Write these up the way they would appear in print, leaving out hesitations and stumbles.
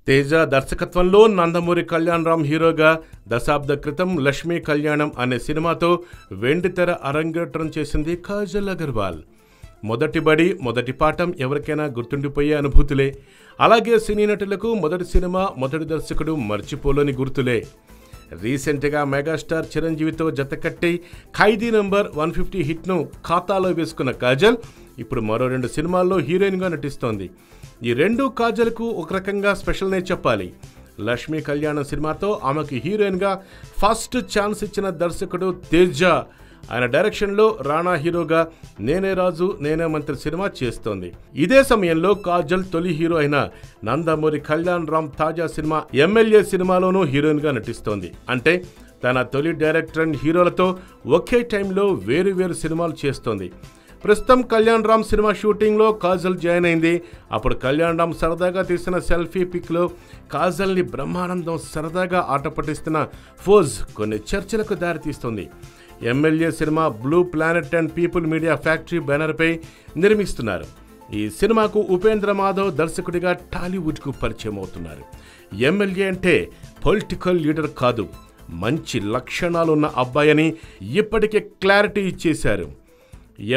తేజ దర్శకత్వంలో నందమూరి కళ్యాణరామ్ హీరోగా దశాబ్ద క్రితం లక్ష్మీ కళ్యాణం అనే సినిమాతో వెండితెర అరంగేట్రం చేసింది కాజల్ అగర్వాల్. మొదటి బడి మొదటి పాఠం ఎవరికైనా గుర్తుండిపోయే అనుభూతులే. అలాగే సినీ నటులకు మొదటి సినిమా మొదటి దర్శకుడు మర్చిపోలేని గుర్తులే. రీసెంట్గా మెగాస్టార్ చిరంజీవితో జతకట్టి ఖైదీ నంబర్ 150 హిట్ను ఖాతాలో వేసుకున్న కాజల్ ఇప్పుడు మరో 2 సినిమాల్లో హీరోయిన్గా నటిస్తోంది. ఈ 2 కాజల్కు ఒక రకంగా స్పెషల్నే చెప్పాలి. లక్ష్మీ కళ్యాణం సినిమాతో ఆమెకు హీరోయిన్గా ఫస్ట్ ఛాన్స్ ఇచ్చిన దర్శకుడు తేజ. ఆయన డైరెక్షన్లో రాణా హీరోగా నేనే రాజు నేనే మంత్రి సినిమా చేస్తోంది. ఇదే సమయంలో కాజల్ తొలి హీరో అయిన నందమూరి కళ్యాణరామ్ తాజా సినిమా ఎమ్మెల్యే సినిమాలోనూ హీరోయిన్గా నటిస్తోంది. అంటే తన తొలి డైరెక్టర్ అండ్ హీరోలతో ఒకే టైంలో వేరు సినిమాలు చేస్తోంది. ప్రస్తుతం కళ్యాణరామ్ సినిమా షూటింగ్లో కాజల్ జాయిన్ అయింది. అప్పుడు కళ్యాణరామ్ సరదాగా తీసిన సెల్ఫీ పిక్లో కాజల్ని బ్రహ్మానందం సరదాగా ఆట పట్టిస్తున్న ఫోజ్ కొన్ని చర్చలకు దారితీస్తుంది. MLA cinema blue planet and people media factory బ్యానర్పై నిర్మిస్తున్నారు. ఈ సినిమాకు ఉపేంద్ర మాధవ్ దర్శకుడిగా టాలీవుడ్కు పరిచయం అవుతున్నారు. ఎమ్మెల్యే అంటే పొలిటికల్ లీడర్ కాదు, మంచి లక్షణాలున్న అబ్బాయని ఇప్పటికే క్లారిటీ ఇచ్చేశారు.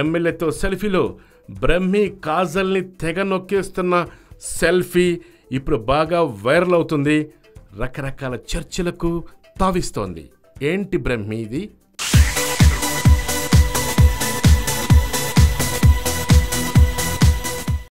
ఎమ్మెల్యేతో సెల్ఫీలో బ్రహ్మి కాజల్ని తెగ నొక్కేస్తున్న సెల్ఫీ ఇప్పుడు బాగా వైరల్ అవుతుంది. రకరకాల చర్చలకు తావిస్తోంది. ఏంటి బ్రహ్మి ఇది?